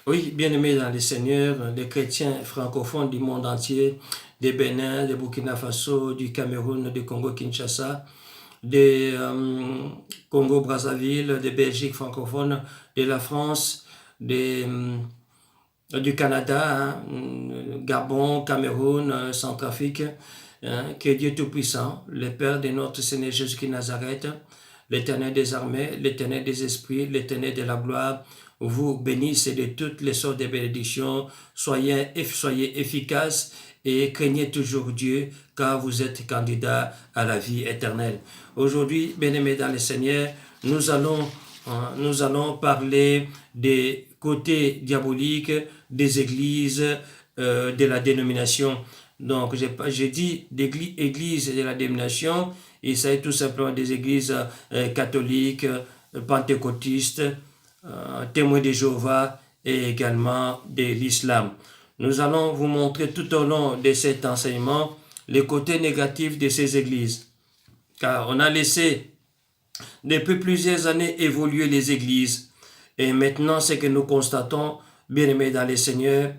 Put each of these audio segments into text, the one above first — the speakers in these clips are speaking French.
Oui, bien-aimés dans le Seigneur, les chrétiens francophones du monde entier, des Bénin, du Burkina Faso, du Cameroun, du Congo-Kinshasa, des Congo-Brazzaville, de Belgique francophone, de la France, des, du Canada, Gabon, Cameroun, Centrafrique, que Dieu Tout-Puissant, le Père de notre Seigneur Jésus-Christ Nazareth, l'Éternel des armées, l'Éternel des esprits, l'Éternel de la gloire, vous bénisse de toutes les sortes de bénédictions, soyez efficaces et craignez toujours Dieu, car vous êtes candidat à la vie éternelle. Aujourd'hui, bien-aimés dans le Seigneur, nous allons parler des côtés diaboliques des églises de la dénomination. Donc, j'ai dit églises de la dénomination, il s'agit tout simplement des églises catholiques, pentecôtistes, témoins de Jéhovah et également de l'islam. Nous allons vous montrer tout au long de cet enseignement les côtés négatifs de ces églises. Car on a laissé depuis plusieurs années évoluer les églises. Et maintenant, ce que nous constatons, bien-aimés dans le Seigneur,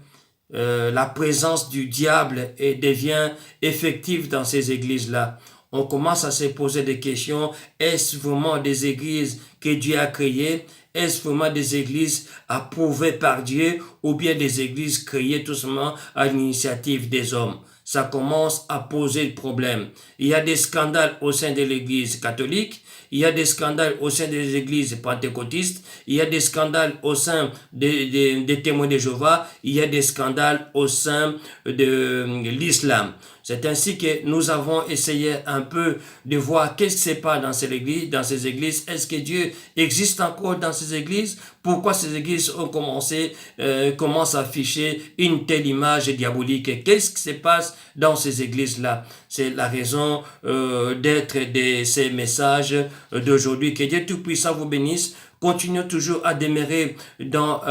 la présence du diable devient effective dans ces églises-là. On commence à se poser des questions. Est-ce vraiment des églises que Dieu a créées? Est-ce vraiment des églises approuvées par Dieu ou bien des églises créées tout simplement à l'initiative des hommes? Ça commence à poser le problème. Il y a des scandales au sein de l'église catholique, il y a des scandales au sein des églises pentecôtistes, il y a des scandales au sein des témoins de Jéhovah, il y a des scandales au sein de l'islam. C'est ainsi que nous avons essayé un peu de voir qu'est-ce qui se passe dans ces églises. Est-ce que Dieu existe encore dans ces églises? Pourquoi ces églises ont commencent à afficher une telle image diabolique? Qu'est-ce qui se passe dans ces églises-là? C'est la raison d'être de ces messages d'aujourd'hui. Que Dieu Tout-Puissant vous bénisse. Continuons toujours à demeurer dans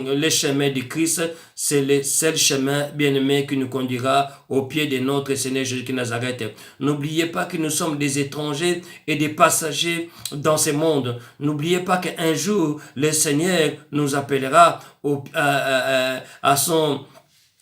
les chemins de Christ. C'est le seul chemin, bien-aimé, qui nous conduira au pied de notre Seigneur Jésus-Christ Nazareth. N'oubliez pas que nous sommes des étrangers et des passagers dans ce monde. N'oubliez pas qu'un jour, le Seigneur nous appellera à son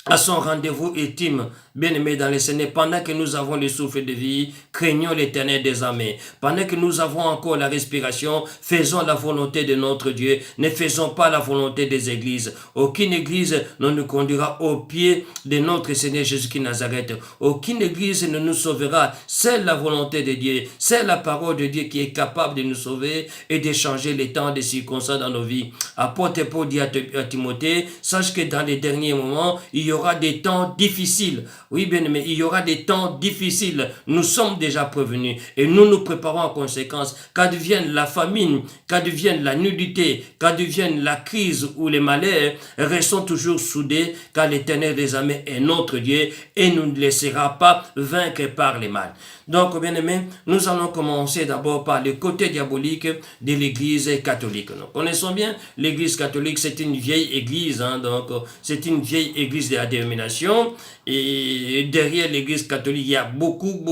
rendez-vous ultime, bien-aimés dans le Seigneur. Pendant que nous avons le souffle de vie, craignons l'Éternel des armées. Pendant que nous avons encore la respiration, faisons la volonté de notre Dieu. Ne faisons pas la volonté des églises. Aucune église ne nous conduira au pied de notre Seigneur Jésus-Christ Nazareth. Aucune église ne nous sauvera. C'est la volonté de Dieu. C'est la parole de Dieu qui est capable de nous sauver et de changer les temps des circonstances dans nos vies. Apôtre Paul dit à Timothée, sache que dans les derniers moments, il y aura des temps difficiles. Oui, bien aimé, il y aura des temps difficiles. Nous sommes déjà prévenus et nous nous préparons en conséquence. Qu'advienne la famine, qu'advienne la nudité, qu'advienne la crise ou les malheurs, restons toujours soudés car l'Éternel des armées est notre Dieu et nous ne laissera pas vaincre par les mal. Donc, bien aimé, nous allons commencer d'abord par le côté diabolique de l'Église catholique. Nous connaissons bien l'Église catholique, c'est une vieille Église, donc c'est une vieille Église de la dénomination. Et derrière l'Église catholique, il y a beaucoup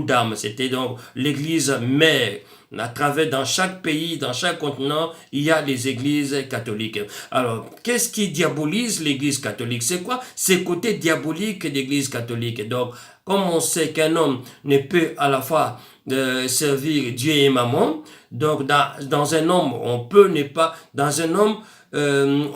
d'âmes. C'était donc l'Église mère. À travers, dans chaque pays, dans chaque continent, il y a les églises catholiques. Alors, qu'est-ce qui diabolise l'église catholique? C'est quoi ces côtés diaboliques de l'église catholique? Donc, comme on sait qu'un homme ne peut à la fois servir Dieu et Mammon, donc dans un homme, on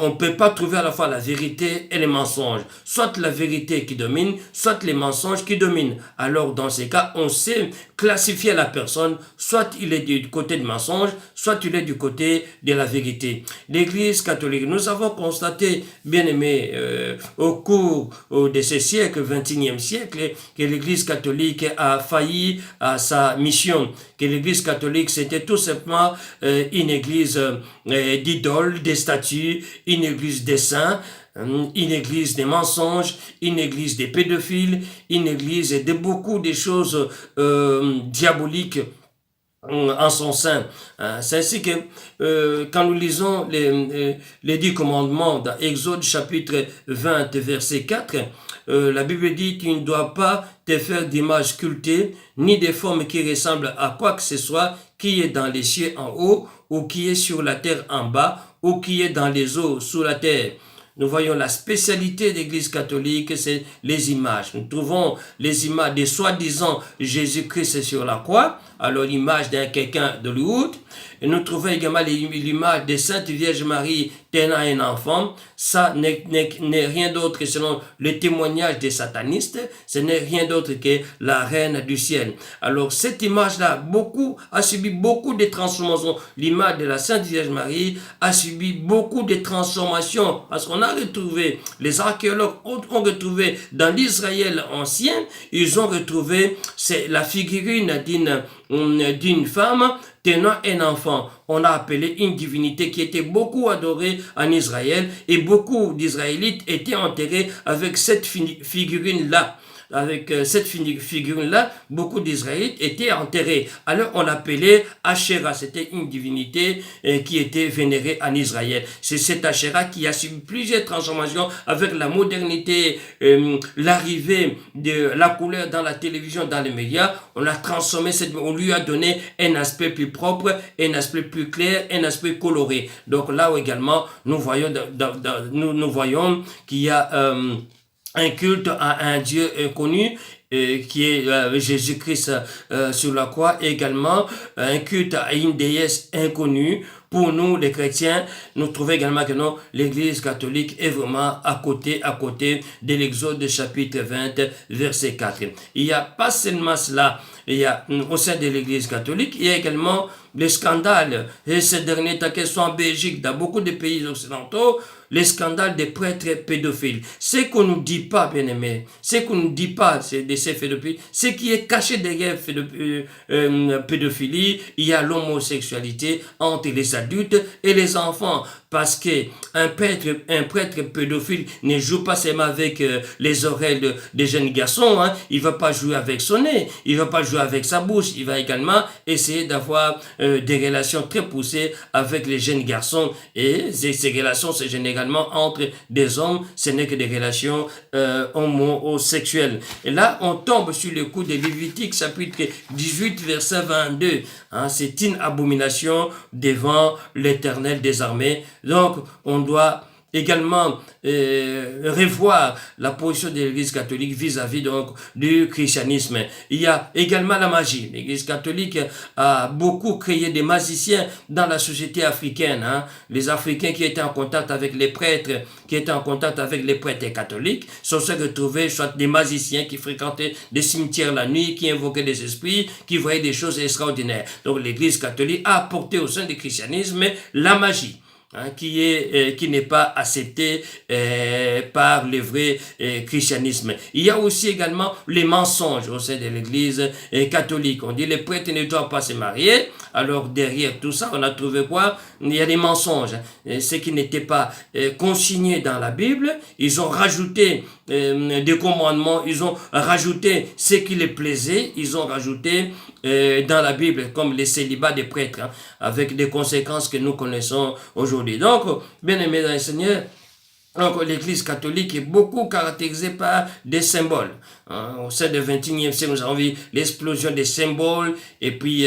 ne peut pas trouver à la fois la vérité et les mensonges. Soit la vérité qui domine, soit les mensonges qui dominent. Alors, dans ces cas, on sait classifier la personne, soit il est du côté du mensonge, soit il est du côté de la vérité. L'Église catholique, nous avons constaté, bien aimé, au cours de ce siècle, 21e siècle, que l'Église catholique a failli à sa mission, que l'Église catholique, c'était tout simplement une église d'idoles, des statues, une église des saints, une église des mensonges, une église des pédophiles, une église de beaucoup de choses diaboliques en son sein. C'est ainsi que quand nous lisons les 10 commandements dans Exode chapitre 20 verset 4, la Bible dit: tu ne dois pas te faire d'image sculptée, ni de forme qui ressemble à quoi que ce soit qui est dans les cieux en haut, ou qui est sur la terre en bas, ou qui est dans les eaux sous la terre. Nous voyons la spécialité de l'Église catholique, c'est les images. Nous trouvons les images de soi-disant Jésus-Christ sur la croix, alors l'image d'un quelqu'un d'Hollywood. Et nous trouvons également l'image de Sainte Vierge Marie tenant un enfant. Ça n'est rien d'autre que, selon le témoignage des satanistes, ce n'est rien d'autre que la reine du ciel. Alors cette image-là a subi beaucoup de transformations. L'image de la Sainte Vierge Marie a subi beaucoup de transformations, parce qu'on a retrouvé, les archéologues ont retrouvé dans l'Israël ancien, ils ont retrouvé la figurine d'une femme tenant un enfant. On a appelé une divinité qui était beaucoup adorée en Israël, et beaucoup d'Israélites étaient enterrés avec cette figurine-là. Avec cette figurine-là, beaucoup d'Israélites étaient enterrés. Alors on l'appelait Asherah. C'était une divinité qui était vénérée en Israël. C'est cette Asherah qui a subi plusieurs transformations avec la modernité, l'arrivée de la couleur dans la télévision, dans les médias. On a transformé on lui a donné un aspect plus propre, un aspect plus clair, un aspect coloré. Donc là également, nous voyons qu'il y a un culte à un Dieu inconnu, qui est Jésus-Christ sur la croix, et également un culte à une déesse inconnue. Pour nous, les chrétiens, nous trouvons également que non, l'Église catholique est vraiment à côté de l'Exode chapitre 20, verset 4. Il n'y a pas seulement cela, il y a au sein de l'Église catholique, il y a également les scandales. Et ces derniers temps, qu'ils soient en Belgique, dans beaucoup de pays occidentaux, les scandales des prêtres pédophiles. Ce qu'on ne nous dit pas, bien-aimés, ce qu'on ne nous dit pas de ces pédophiles, ce qui est caché derrière pédophilie, il y a l'homosexualité entre les adultes et les enfants. Parce que un prêtre pédophile ne joue pas seulement avec les oreilles des jeunes garçons, hein. Il va pas jouer avec son nez, il va pas jouer avec sa bouche, il va également essayer d'avoir des relations très poussées avec les jeunes garçons, et ces relations se généralement entre des hommes, ce n'est que des relations homosexuelles. Et là, on tombe sur le coup de Lévitique chapitre 18 verset 22. Hein, c'est une abomination devant l'Éternel des armées. Donc, on doit également revoir la position de l'Église catholique vis-à-vis donc du christianisme. Il y a également la magie. L'Église catholique a beaucoup créé des magiciens dans la société africaine. Hein. Les Africains qui étaient en contact avec les prêtres, catholiques, sont se retrouvés soit des magiciens qui fréquentaient des cimetières la nuit, qui invoquaient des esprits, qui voyaient des choses extraordinaires. Donc l'Église catholique a apporté au sein du christianisme la magie. Hein, qui n'est pas accepté par le vrai christianisme. Il y a aussi également les mensonges au sein de l'Église catholique. On dit les prêtres ne doivent pas se marier. Alors derrière tout ça, on a trouvé quoi? Il y a des mensonges. Ce qui n'était pas consigné dans la Bible, ils ont rajouté des commandements, ils ont rajouté ce qui les plaisait, ils ont rajouté dans la Bible, comme les célibats des prêtres, hein, avec des conséquences que nous connaissons aujourd'hui. Donc, bien aimés dans le Seigneur, donc l'Église catholique est beaucoup caractérisée par des symboles. Hein. Au sein du XXIe siècle, nous avons vu l'explosion des symboles, et puis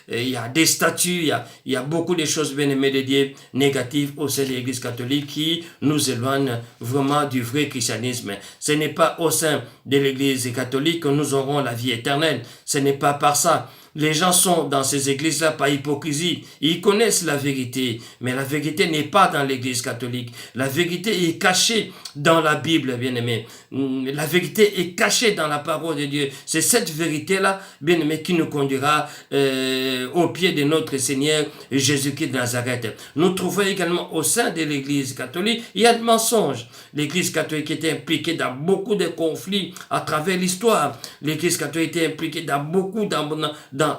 il y a des statues, il y a beaucoup de choses, bien aimées de Dieu, négatives au sein de l'Église catholique qui nous éloignent vraiment du vrai christianisme. Ce n'est pas au sein de l'Église catholique que nous aurons la vie éternelle. Ce n'est pas par ça. Les gens sont dans ces églises-là par hypocrisie. Ils connaissent la vérité, mais la vérité n'est pas dans l'église catholique. La vérité est cachée dans la Bible, bien-aimé. La vérité est cachée dans la parole de Dieu. C'est cette vérité-là, bien-aimé, qui nous conduira au pied de notre Seigneur Jésus-Christ de Nazareth. Nous trouvons également au sein de l'église catholique, il y a des mensonges. L'église catholique était impliquée dans beaucoup de conflits à travers l'histoire. L'église catholique était impliquée dans beaucoup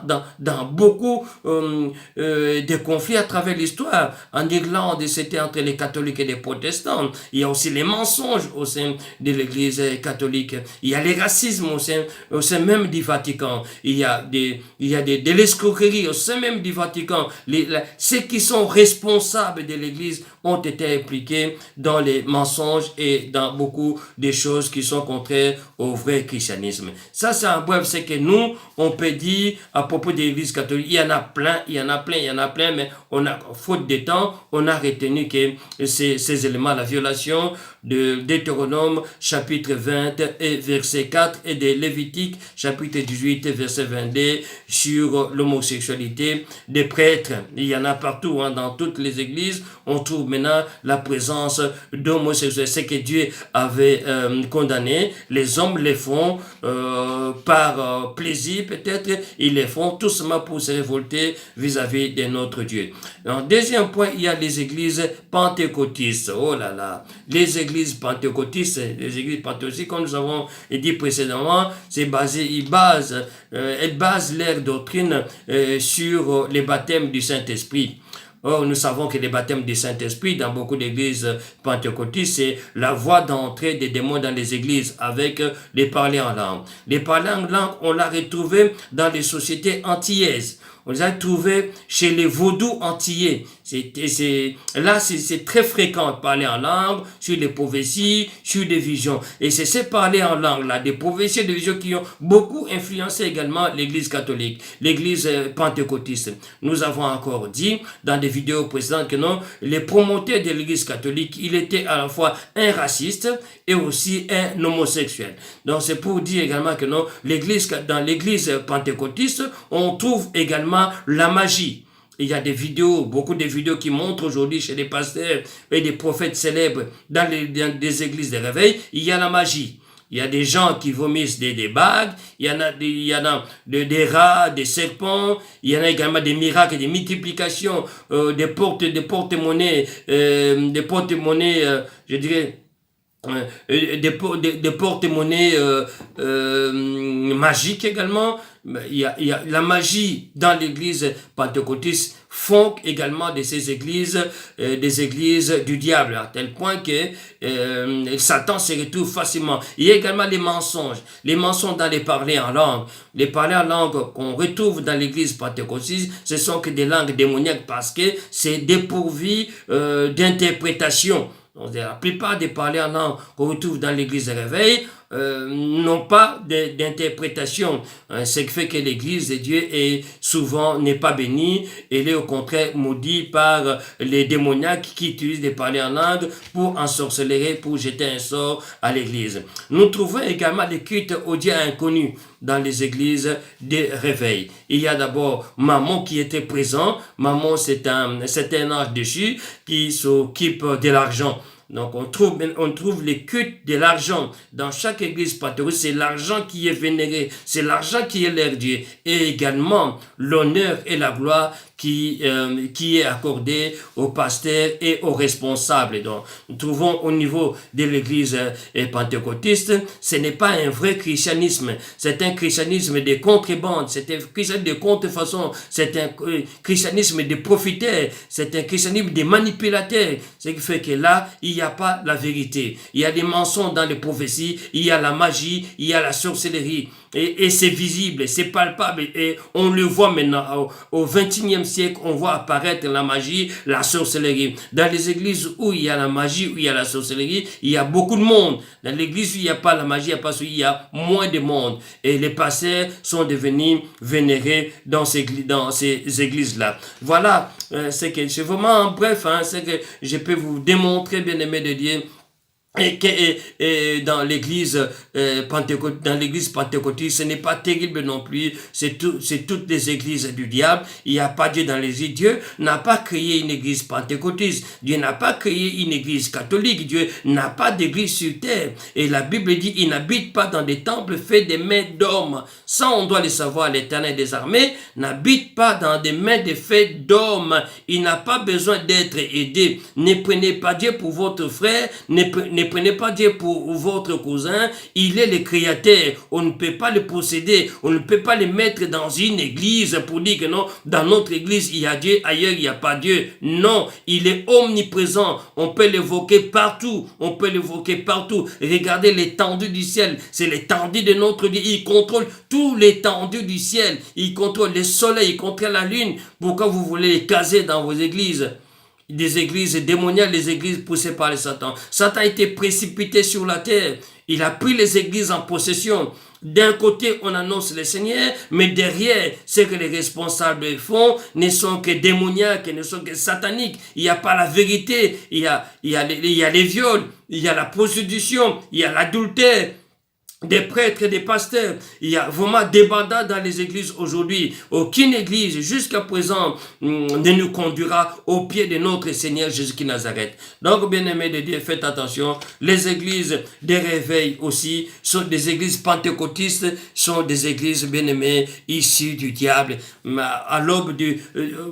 dans beaucoup de conflits à travers l'histoire. En Irlande, c'était entre les catholiques et les protestants. Il y a aussi les mensonges au sein de l'Église catholique. Il y a les racismes au sein même du Vatican. Il y a de l'escroquerie au sein même du Vatican. Ceux qui sont responsables de l'Église ont été impliqués dans les mensonges et dans beaucoup de choses qui sont contraires au vrai christianisme. Ça, c'est un bref, c'est que nous, on peut dire à propos de l'Église catholique, il y en a plein, mais faute de temps, on a retenu que ces éléments, la violation de Deutéronome chapitre 20 et verset 4 et de Lévitique chapitre 18 verset 22 sur l'homosexualité des prêtres. Il y en a partout, dans toutes les églises, on trouve maintenant la présence d'homosexuels. C'est que Dieu avait condamné. Les hommes les font par plaisir peut-être, ils les font tout simplement pour se révolter vis-à-vis de notre Dieu. En deuxième point, il y a les églises pentecôtistes. Oh là là, les églises pentecôtistes, comme nous avons dit précédemment, elles basent leur doctrine sur les baptêmes du Saint-Esprit. Or, nous savons que les baptêmes du Saint-Esprit, dans beaucoup d'églises pentecôtistes, c'est la voie d'entrée des démons dans les églises avec les parler en langue. Les parler en langue, on l'a retrouvé dans les sociétés antillaises. On les a trouvés chez les vaudous antillais. Là, c'est très fréquent de parler en langue, sur les prophéties, sur des visions. Et c'est ces parler en langue là, des prophéties et des visions qui ont beaucoup influencé également l'église catholique, l'église pentecôtiste. Nous avons encore dit dans des vidéos précédentes que non, les promoteurs de l'église catholique, il était à la fois un raciste et aussi un homosexuel. Donc c'est pour dire également que non, dans l'église pentecôtiste, on trouve également la magie. Il y a beaucoup de vidéos qui montrent aujourd'hui chez les pasteurs et des prophètes célèbres dans des églises de réveil, il y a la magie. Il y a des gens qui vomissent des bagues, il y en a des rats, des serpents, il y en a également des miracles, des multiplications, des porte-monnaies, je dirais, des porte-monnaies magiques également. Il y a la magie dans l'église pentecôtiste font également de ces églises des églises du diable, à tel point que Satan se retrouve facilement. Il y a également les mensonges dans les parler en langue. Les parler en langue qu'on retrouve dans l'église pentecôtiste, ce sont que des langues démoniaques parce que c'est dépourvu d'interprétation. Donc, la plupart des parlers en langue qu'on retrouve dans l'église de réveil n'ont pas d'interprétation. Ce qui fait que l'église de Dieu n'est pas bénie, elle est au contraire maudite par les démoniaques qui utilisent des parler en langue pour ensorceler, pour jeter un sort à l'église. Nous trouvons également des cultes aux dieux inconnus dans les églises de réveil. Il y a d'abord Mammon qui était présent. Mammon, c'est un ange déchu qui s'occupe de l'argent. Donc, on trouve les cultes de l'argent. Dans chaque église pentecôtiste, c'est l'argent qui est vénéré. C'est l'argent qui est leur Dieu. Et également, l'honneur et la gloire qui est accordé aux pasteurs et aux responsables. Donc, nous trouvons au niveau de l'église pentecôtiste, ce n'est pas un vrai christianisme. C'est un christianisme de contrebande. C'est un christianisme de contrefaçon. C'est un christianisme de profiteurs. C'est un christianisme de manipulateurs. Ce qui fait que là, il n'y a pas la vérité. Il y a des mensonges dans les prophéties. Il y a la magie. Il y a la sorcellerie. Et c'est visible, c'est palpable. Et on le voit maintenant au XXIe siècle, on voit apparaître la magie, la sorcellerie. Dans les églises où il y a la magie, où il y a la sorcellerie, il y a beaucoup de monde. Dans l'église où il n'y a pas la magie, il y a moins de monde. Et les pasteurs sont devenus vénérés dans ces églises-là. Voilà, c'est vraiment bref, c'est que je peux vous démontrer, bien aimé de Dieu, et dans l'église pentecôtiste, ce n'est pas terrible non plus. C'est toutes les églises du diable. Il n'y a pas Dieu dans les églises. Dieu n'a pas créé une église pentecôtiste. Dieu n'a pas créé une église catholique. Dieu n'a pas d'église sur terre. Et la Bible dit, il n'habite pas dans des temples faits des mains d'hommes. Ça, on doit le savoir. L'Éternel des armées n'habite pas dans des mains de faits d'hommes. Il n'a pas besoin d'être aidé. Ne prenez pas Dieu pour votre frère. Ne prenez pas Dieu pour votre cousin. Il est le créateur. On ne peut pas le posséder. On ne peut pas le mettre dans une église pour dire que non, dans notre église, il y a Dieu, ailleurs, il n'y a pas Dieu. Non, il est omniprésent. On peut l'évoquer partout. On peut l'évoquer partout. Regardez l'étendue du ciel. C'est l'étendue de notre Dieu. Il contrôle tout l'étendue du ciel. Il contrôle le soleil, il contrôle la lune. Pourquoi vous voulez les caser dans vos églises? Des églises démoniaques, les églises poussées par le Satan. Satan a été précipité sur la terre. Il a pris les églises en possession. D'un côté, on annonce le Seigneur, mais derrière, ce que les responsables font ne sont que démoniaques, ne sont que sataniques. Il n'y a pas la vérité. Il y a les viols, il y a la prostitution, il y a l'adultère. Des prêtres et des pasteurs. Il y a vraiment des bandats dans les églises aujourd'hui. Aucune église jusqu'à présent ne nous conduira au pied de notre Seigneur Jésus-Christ Nazareth. Donc, bien-aimés de Dieu, faites attention. Les églises des réveils aussi sont des églises pentecôtistes, sont des églises, bien-aimées, issues du diable. À l'aube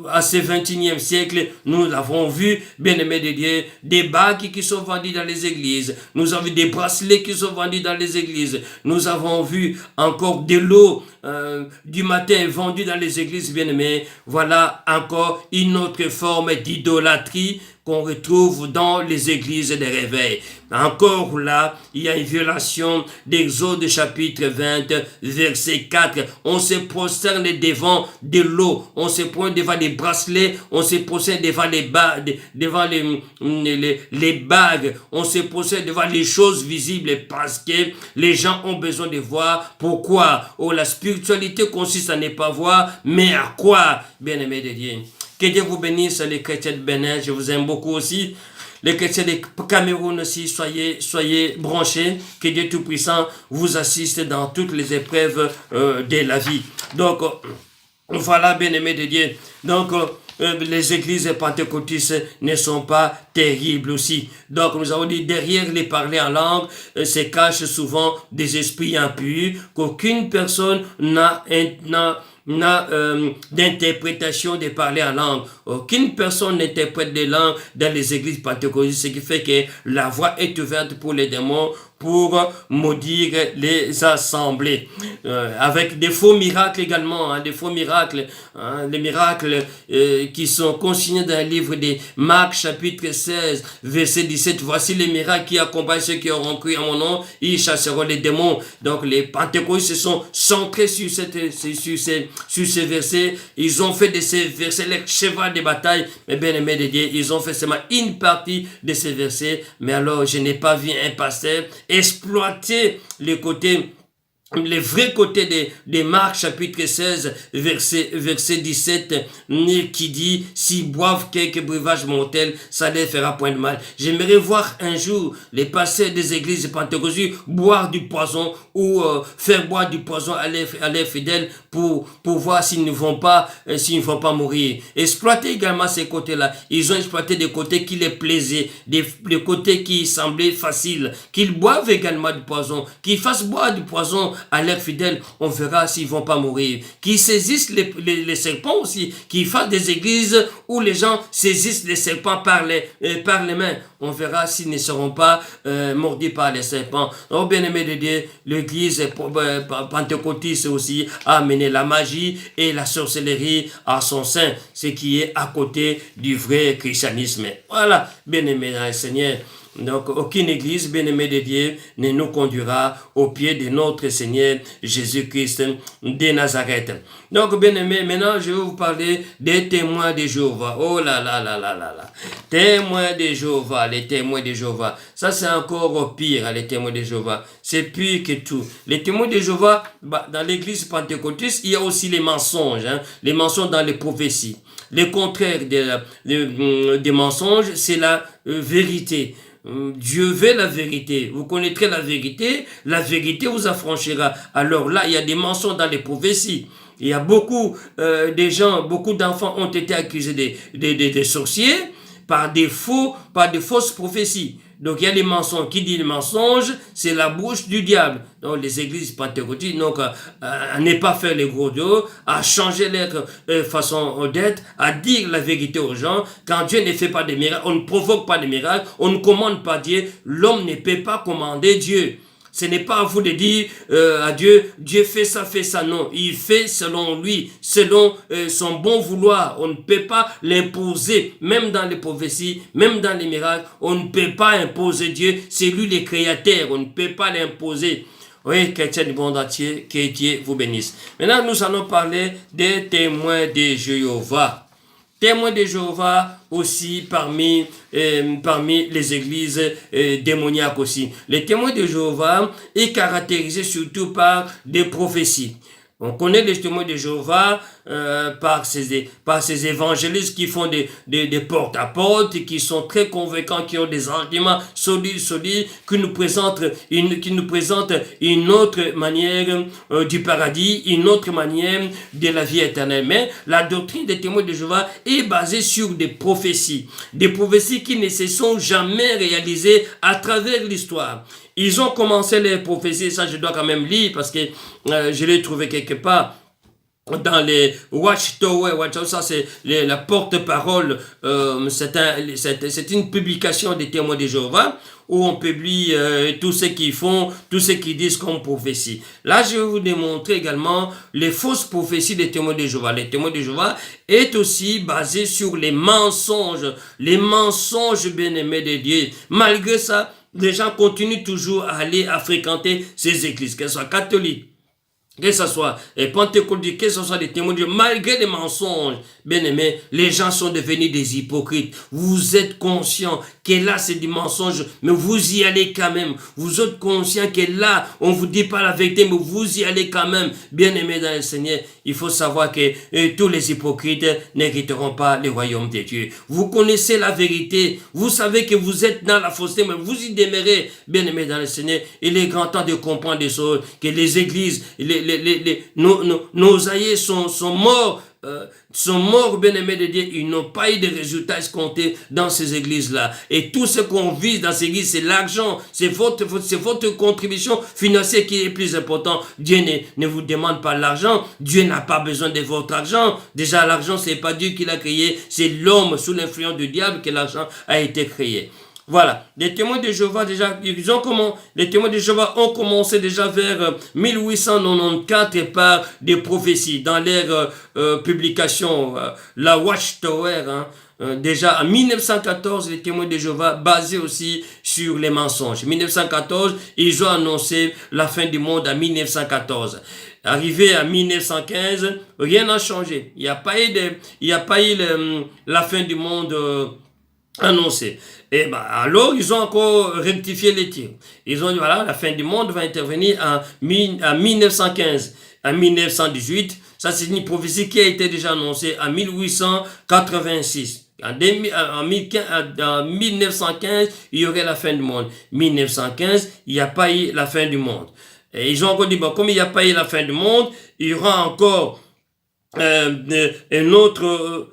à ce 21e siècle, nous l'avons vu, bien-aimés de Dieu, des bagues qui sont vendus dans les églises. Nous avons vu des bracelets qui sont vendus dans les églises. Nous avons vu encore de l'eau du matin vendue dans les églises bien-aimées. Voilà encore une autre forme d'idolâtrie qu'on retrouve dans les églises des réveils. Encore là, il y a une violation d'Exode chapitre 20, verset 4. On se prosterne devant de l'eau, on se prosterne devant les bracelets, on se prosterne devant les bagues, on se prosterne devant les choses visibles parce que les gens ont besoin de voir. Pourquoi? Oh, la spiritualité consiste à ne pas voir, mais à quoi, bien-aimés de Dieu? Que Dieu vous bénisse, les chrétiens de Bénin, je vous aime beaucoup aussi. Les chrétiens de Cameroun aussi, soyez branchés. Que Dieu Tout-Puissant vous assiste dans toutes les épreuves de la vie. Donc, voilà, bien-aimés de Dieu. Donc, les églises pentecôtistes ne sont pas terribles aussi. Donc, nous avons dit, derrière les parler en langue, se cachent souvent des esprits impurs qu'aucune personne n'a d'interprétation de parler en langue. Aucune personne n'interprète des langues dans les églises pentecôtistes, ce qui fait que la voie est ouverte pour les démons pour maudire les assemblées. Avec des faux miracles également, des faux miracles, les miracles qui sont consignés dans le livre de Marc chapitre 16, verset 17. Voici les miracles qui accompagnent ceux qui auront cru à mon nom, ils chasseront les démons. Donc les pentecôtistes se sont centrés sur ces versets. Ils ont fait de ces versets les cheval de bataille. Mais bien aimés de Dieu, ils ont fait seulement une partie de ces versets. Mais alors, je n'ai pas vu un pasteur exploiter les vrais côtés de Marc chapitre 16 verset 17 qui dit s'ils boivent quelques breuvages mortels ça ne les fera point de mal. J'aimerais voir un jour les pasteurs des églises pentecôtistes boire du poison ou faire boire du poison à leurs fidèles pour voir s'ils ne vont pas mourir. Exploiter également ces côtés-là. Ils ont exploité des côtés qui les plaisaient, des côtés qui semblaient faciles, qu'ils boivent également du poison, qu'ils fassent boire du poison à leurs fidèles, on verra s'ils vont pas mourir. Qu'ils saisissent les serpents aussi, qu'ils fassent des églises où les gens saisissent les serpents par les mains. On verra s'ils ne seront pas mordus par les serpents. Oh bien-aimé de Dieu, l'église pentecôtiste aussi a amené la magie et la sorcellerie à son sein, ce qui est à côté du vrai christianisme. Voilà, bien-aimé dans le Seigneur. Donc, aucune église, bien-aimée de Dieu, ne nous conduira au pied de notre Seigneur Jésus-Christ de Nazareth. Donc, bien-aimés, maintenant, je vais vous parler des témoins de Jéhovah. Oh là là là là là là. Témoins de Jéhovah, les témoins de Jéhovah. Ça, c'est encore pire, les témoins de Jéhovah. C'est pire que tout. Les témoins de Jéhovah, dans l'église pentecôtiste, il y a aussi les mensonges. Les mensonges dans les prophéties. Le contraire des mensonges, c'est la vérité. Dieu veut la vérité. Vous connaîtrez la vérité vous affranchira. Alors là, il y a des mensonges dans les prophéties. Il y a beaucoup beaucoup d'enfants ont été accusés des sorciers par des fausses prophéties. Donc il y a les mensonges. Qui dit les mensonges, c'est la bouche du diable. Donc les églises pentecôtistes, donc à ne pas faire les gros dos, à changer leur façon d'être, à dire la vérité aux gens. Quand Dieu ne fait pas de miracles, on ne provoque pas de miracles, on ne commande pas Dieu. L'homme ne peut pas commander Dieu. Ce n'est pas à vous de dire à Dieu, Dieu fait ça, non. Il fait selon lui, selon son bon vouloir. On ne peut pas l'imposer, même dans les prophéties, même dans les miracles. On ne peut pas imposer Dieu, c'est lui le créateur. On ne peut pas l'imposer. Oui, chrétiens du monde entier, que Dieu vous bénisse. Maintenant, nous allons parler des témoins de Jéhovah. Témoins de Jéhovah aussi parmi les églises démoniaques aussi. Les témoins de Jéhovah est caractérisé surtout par des prophéties. On connaît les témoins de Jéhovah par ces évangélistes qui font des porte-à-porte, qui sont très convaincants, qui ont des arguments solides, qui nous présentent une autre manière du paradis, une autre manière de la vie éternelle. Mais la doctrine des témoins de Jéhovah est basée sur des prophéties qui ne se sont jamais réalisées à travers l'histoire. Ils ont commencé les prophéties, ça je dois quand même lire parce que je l'ai trouvé quelque part dans les Watchtower, ça c'est la porte-parole, c'est une publication des témoins de Jéhovah où on publie tout ce qu'ils font, tout ce qu'ils disent comme prophétie. Là, je vais vous démontrer également les fausses prophéties des témoins de Jéhovah. Les témoins de Jéhovah est aussi basé sur les mensonges bien-aimés de Dieu. Malgré ça, les gens continuent toujours à fréquenter ces églises, qu'elles soient catholiques, que ce soit pentecôtistes, que ce soit des témoins de Dieu, malgré les mensonges, bien aimés, les gens sont devenus des hypocrites. Vous êtes conscients que là c'est du mensonge, mais vous y allez quand même. Vous êtes conscients que là on vous dit pas la vérité, mais vous y allez quand même. Bien aimés dans le Seigneur, il faut savoir que tous les hypocrites n'hériteront pas le royaume de Dieu. Vous connaissez la vérité, vous savez que vous êtes dans la fausseté, mais vous y demeurez. Bien aimés dans le Seigneur, il est grand temps de comprendre des choses, que les églises, nos aïeux sont morts, bien-aimés de Dieu, ils n'ont pas eu de résultats escomptés dans ces églises-là. Et tout ce qu'on vise dans ces églises, c'est l'argent, c'est votre contribution financière qui est plus important. Dieu ne vous demande pas l'argent, Dieu n'a pas besoin de votre argent. Déjà, l'argent, c'est pas Dieu qui l'a créé, c'est l'homme sous l'influence du diable que l'argent a été créé. Voilà, les témoins de Jéhovah déjà, les témoins de Jéhovah ont commencé déjà vers 1894 par des prophéties dans leur publication, la Watchtower, déjà en 1914, les témoins de Jéhovah basés aussi sur les mensonges. 1914, ils ont annoncé la fin du monde en 1914. Arrivé à 1915, rien n'a changé. Il n'y a pas eu la fin du monde annoncé. Et alors, ils ont encore rectifié les tirs. Ils ont dit, voilà, la fin du monde va intervenir en 1915. En 1918, ça c'est une prophétie qui a été déjà annoncée en 1886. En 1915, il y aurait la fin du monde. 1915, il n'y a pas eu la fin du monde. Et ils ont encore dit, comme il n'y a pas eu la fin du monde, il y aura encore une autre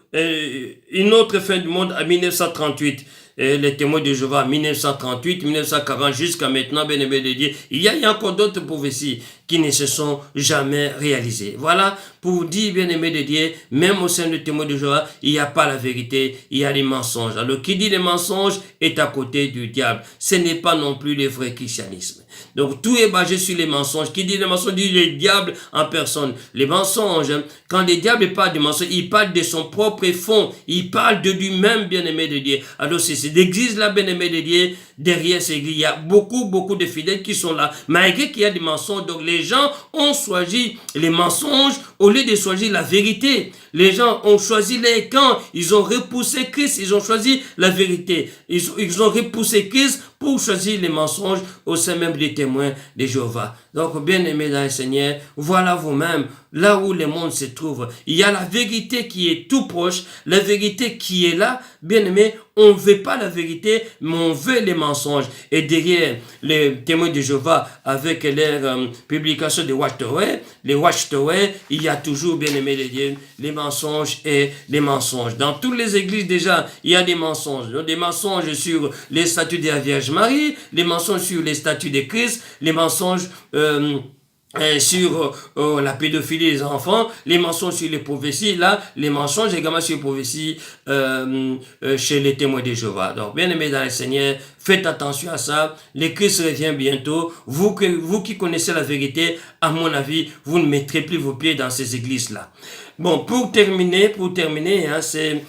fin du monde en 1938. Les témoins de Jéhovah, 1938, 1940, jusqu'à maintenant, bien-aimés de Dieu, il y a encore d'autres prophéties qui ne se sont jamais réalisées. Voilà, pour dire, bien-aimés de Dieu, même au sein des témoins de Jéhovah, il n'y a pas la vérité, il y a les mensonges. Alors, qui dit les mensonges est à côté du diable. Ce n'est pas non plus le vrai christianisme. Donc, tout est basé sur les mensonges. Qui dit les mensonges dit le diable en personne. Les mensonges, quand le diable parle de mensonges, il parle de son propre fond. Il parle de lui-même, bien-aimé de Dieu. Alors, c'est l'église là, bien-aimé de Dieu. Derrière cette église, il y a beaucoup de fidèles qui sont là. Malgré qu'il y a des mensonges, donc les gens ont choisi les mensonges au lieu de choisir la vérité. Les gens ont choisi les camps. Ils ont repoussé Christ. Ils ont choisi la vérité. Ils ont repoussé Christ pour choisir les mensonges au sein même des témoins de Jéhovah. Donc, bien-aimés dans le Seigneur, voilà vous-même, là où le monde se trouve. Il y a la vérité qui est tout proche, la vérité qui est là. Bien-aimés, on ne veut pas la vérité, mais on veut les mensonges. Et derrière les témoins de Jéhovah, avec leur publication de Watchtower, les Watchtower, il y a toujours, bien-aimés de Dieu, les mensonges et les mensonges. Dans toutes les églises déjà, il y a des mensonges. Des mensonges sur les statuts de la Vierge Vierge Marie, les mensonges sur les statuts de Christ, les mensonges sur la pédophilie des enfants, les mensonges sur les prophéties, là, les mensonges également sur les prophéties chez les témoins de Jéhovah. Donc, bien aimés dans le Seigneur, faites attention à ça. Le Christ revient bientôt. Vous qui connaissez la vérité, à mon avis, vous ne mettrez plus vos pieds dans ces églises-là. Bon, pour terminer, hein, c'est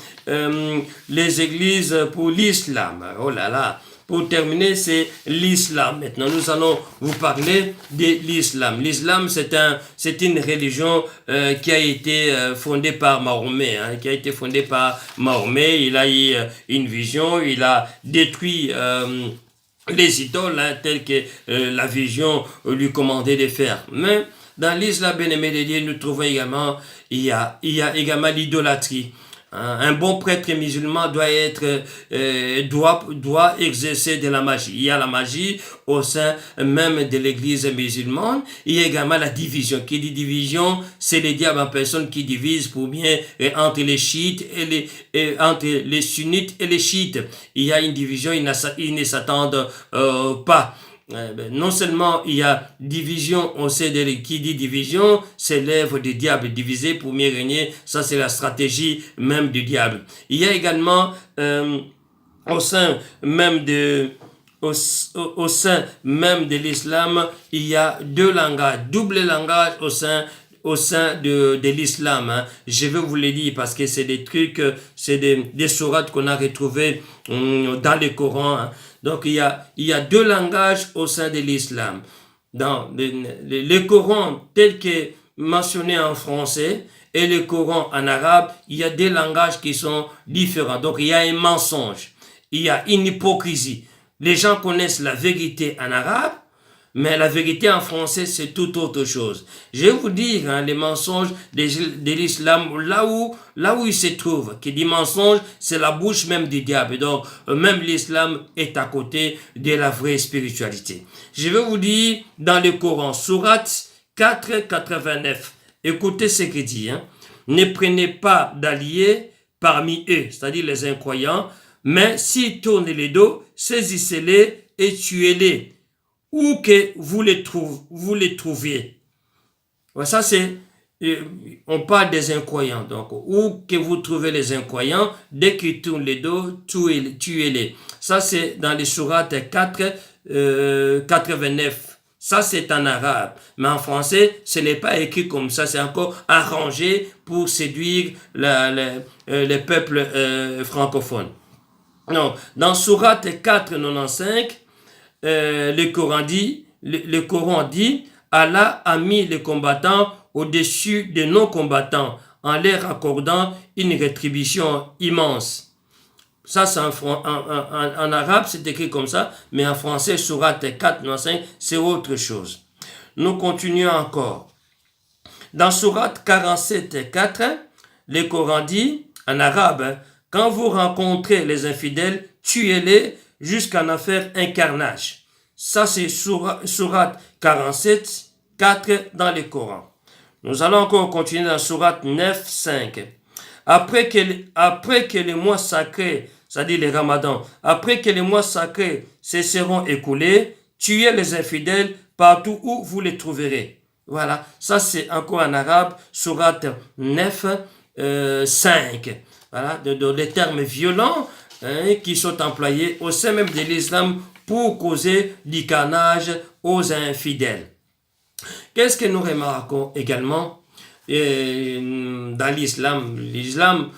les églises pour l'islam. Oh là là. Pour terminer, c'est l'islam. Maintenant, nous allons vous parler de l'islam. L'islam, c'est une religion qui a été fondée par Mahomet. Il a eu une vision, il a détruit les idoles, telles que la vision lui commandait de faire. Mais dans l'islam, bien-aimé de Dieu, nous trouvons également, il y a également l'idolâtrie. Un bon prêtre musulman doit exercer de la magie. Il y a la magie au sein même de l'église musulmane. Il y a également la division. Qui dit division, c'est le diable en personne qui divise pour bien entre les chiites entre les sunnites et les chiites. Il y a une division, ils ne s'attendent pas. Non seulement il y a division, on sait qui dit division, c'est l'œuvre du diable, diviser pour mieux régner, ça c'est la stratégie même du diable. Il y a également au sein même de l'islam, il y a deux langages, double langage au sein de l'islam. Hein. Je vais vous le dire parce que c'est des trucs, c'est des sourates qu'on a retrouvés dans le Coran. Hein. Donc il y a deux langages au sein de l'islam. Dans le Coran tel que mentionné en français et le Coran en arabe, il y a des langages qui sont différents. Donc il y a un mensonge, il y a une hypocrisie. Les gens connaissent la vérité en arabe, mais la vérité en français, c'est tout autre chose. Je vais vous dire, les mensonges de l'islam, là où il se trouve, qui dit mensonge, c'est la bouche même du diable. Donc, même l'islam est à côté de la vraie spiritualité. Je vais vous dire, dans le Coran, sourate 4, 89, écoutez ce qu'il dit. Ne prenez pas d'alliés parmi eux, c'est-à-dire les incroyants, mais s'ils tournent les dos, saisissez-les et tuez-les. Où que vous les trouviez. Ça c'est, on parle des incroyants. Donc, où que vous trouvez les incroyants, dès qu'ils tournent les dos, tuez-les. Ça c'est dans les sourates 4, 89. Ça c'est en arabe. Mais en français, ce n'est pas écrit comme ça. C'est encore arrangé pour séduire les peuples francophones. Non, dans sourate 4, 95, le Coran dit, Allah a mis les combattants au-dessus des non-combattants en leur accordant une rétribution immense. Ça, c'est en arabe, c'est écrit comme ça, mais en français, sourate 4, 95, c'est autre chose. Nous continuons encore. Dans sourate 47, 4, le Coran dit, en arabe, quand vous rencontrez les infidèles, tuez-les jusqu'à en faire un carnage. Ça, c'est sourate 47, 4 dans le Coran. Nous allons encore continuer dans sourate 9, 5. Après que les mois sacrés, c'est-à-dire les ramadans, après que les mois sacrés se seront écoulés, tuez les infidèles partout où vous les trouverez. Voilà, ça c'est encore en arabe, sourate 9, 5. Voilà, des termes violents qui sont employés au sein même de l'islam pour causer du carnage aux infidèles. Qu'est-ce que nous remarquons également dans l'islam? L'islam,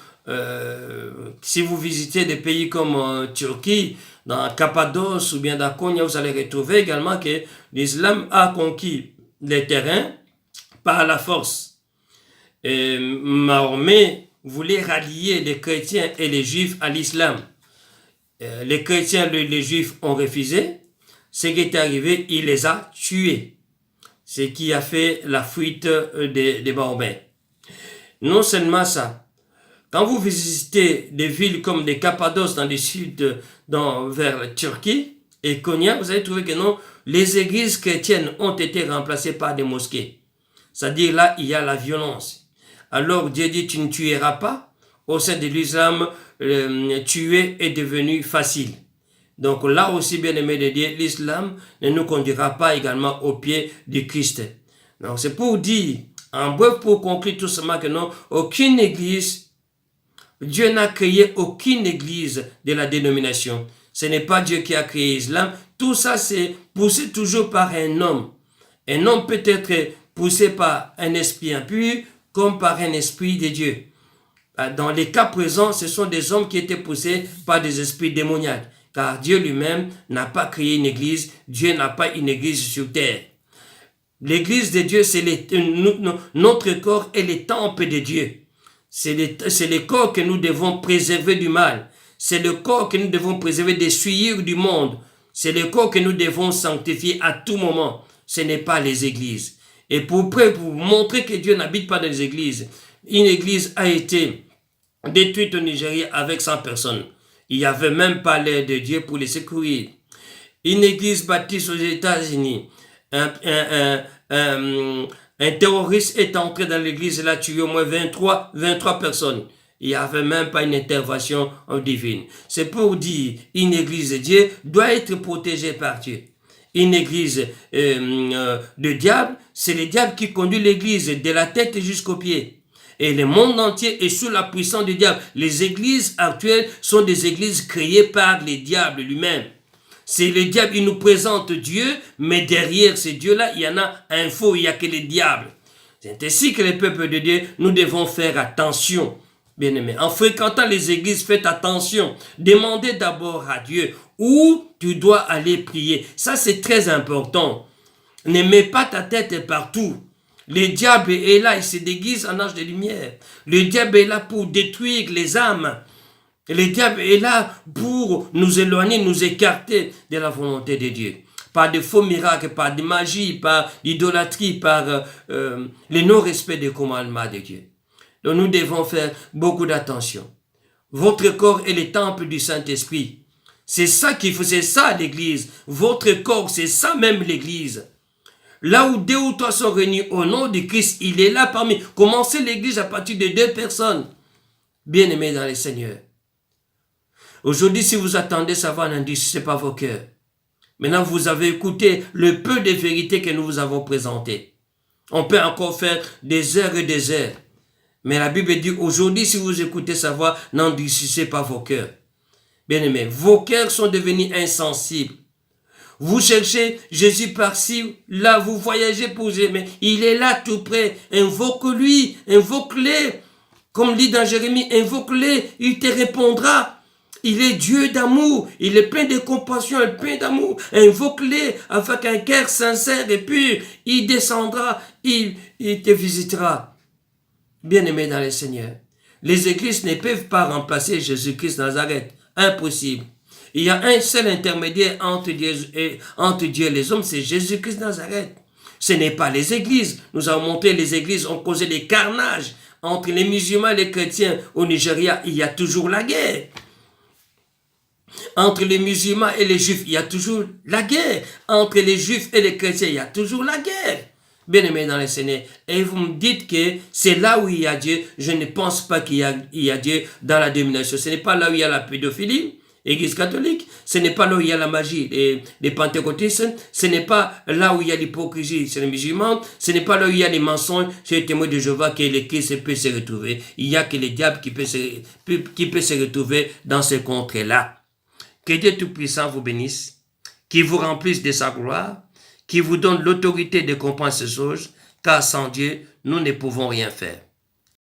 si vous visitez des pays comme Turquie, dans Cappadoce ou bien dans Konya, vous allez retrouver également que l'islam a conquis les terrains par la force. Et Mahomet voulait rallier les chrétiens et les juifs à l'islam. Les chrétiens et les juifs ont refusé. Ce qui est arrivé, il les a tués. Ce qui a fait la fuite de Mahomet. Non seulement ça, quand vous visitez des villes comme des Cappadoce dans le sud, vers la Turquie et Konya, vous allez trouver que non, les églises chrétiennes ont été remplacées par des mosquées. C'est-à-dire là, il y a la violence. Alors Dieu dit, tu ne tueras pas. Au sein de l'islam, tuer est devenu facile. Donc là aussi, bien aimé de Dieu, l'islam ne nous conduira pas également au pied du Christ. Donc c'est pour dire, en bref, pour conclure tout simplement que non, aucune église, Dieu n'a créé aucune église de la dénomination. Ce n'est pas Dieu qui a créé l'islam. Tout ça, c'est poussé toujours par un homme. Un homme peut être poussé par un esprit impur comme par un esprit de Dieu. Dans les cas présents, ce sont des hommes qui étaient poussés par des esprits démoniaques. Car Dieu lui-même n'a pas créé une église. Dieu n'a pas une église sur terre. L'église de Dieu, c'est notre corps est le temple de Dieu. C'est le corps que nous devons préserver du mal. C'est le corps que nous devons préserver des souillures du monde. C'est le corps que nous devons sanctifier à tout moment. Ce n'est pas les églises. Et pour montrer que Dieu n'habite pas dans les églises, une église a été détruite au Nigeria avec 100 personnes. Il n'y avait même pas l'aide de Dieu pour les secourir. Une église baptiste aux États-Unis, un terroriste est entré dans l'église et a tué au moins 23 personnes. Il n'y avait même pas une intervention divine. C'est pour dire, une église de Dieu doit être protégée par Dieu. Une église de diable, c'est le diable qui conduit l'église de la tête jusqu'aux pieds. Et le monde entier est sous la puissance du diable. Les églises actuelles sont des églises créées par le diable lui-même. C'est le diable, il nous présente Dieu, mais derrière ce Dieu-là, il y en a un faux, il n'y a que le diable. C'est ainsi que les peuples de Dieu, nous devons faire attention, bien-aimés. En fréquentant les églises, faites attention. Demandez d'abord à Dieu où tu dois aller prier. Ça, c'est très important. Ne mets pas ta tête partout. Le diable est là, il se déguise en ange de lumière. Le diable est là pour détruire les âmes. Le diable est là pour nous éloigner, nous écarter de la volonté de Dieu. Par de faux miracles, par de magie, par l'idolâtrie, par le non-respect des commandements de Dieu. Donc nous devons faire beaucoup d'attention. Votre corps est le temple du Saint-Esprit. C'est ça qu'il faut, c'est ça l'église. Votre corps, c'est ça même l'église. Là où 2 ou 3 sont réunis au nom de Christ, il est là parmi. Commencez l'église à partir de 2 personnes. Bien-aimés dans le Seigneur. Aujourd'hui, si vous attendez savoir, n'endurcissez pas vos cœurs. Maintenant, vous avez écouté le peu de vérité que nous vous avons présenté. On peut encore faire des heures et des heures. Mais la Bible dit, aujourd'hui, si vous écoutez savoir, n'endurcissez pas vos cœurs. Bien-aimés, vos cœurs sont devenus insensibles. Vous cherchez Jésus par-ci, là, vous voyagez pour Jésus, mais il est là tout près. Invoque-lui, invoque-le. Comme dit dans Jérémie, invoque-le, il te répondra. Il est Dieu d'amour, il est plein de compassion, il est plein d'amour. Invoque-le avec un cœur sincère et pur. Il descendra, il te visitera. Bien-aimé dans le Seigneur, les églises ne peuvent pas remplacer Jésus-Christ de Nazareth. Impossible. Il y a un seul intermédiaire entre Dieu et les hommes, c'est Jésus-Christ de Nazareth. Ce n'est pas les églises. Nous avons montré les églises ont causé des carnages. Entre les musulmans et les chrétiens au Nigeria, il y a toujours la guerre. Entre les musulmans et les juifs, il y a toujours la guerre. Entre les juifs et les chrétiens, il y a toujours la guerre. Bien-aimés dans le Seigneur, et vous me dites que c'est là où il y a Dieu. Je ne pense pas qu'il y a Dieu dans la domination. Ce n'est pas là où il y a la pédophilie, Église catholique. Ce n'est pas là où il y a la magie, les pentecôtistes. Ce n'est pas là où il y a l'hypocrisie chez les musulmans. Ce n'est pas là où il y a les mensonges chez les témoins de Jéhovah que l'Église peut se retrouver. Il n'y a que le diable qui peut se retrouver dans ce contrées-là. Que Dieu Tout-Puissant vous bénisse, qui vous remplisse de sa gloire, qui vous donne l'autorité de comprendre ces choses, car sans Dieu, nous ne pouvons rien faire.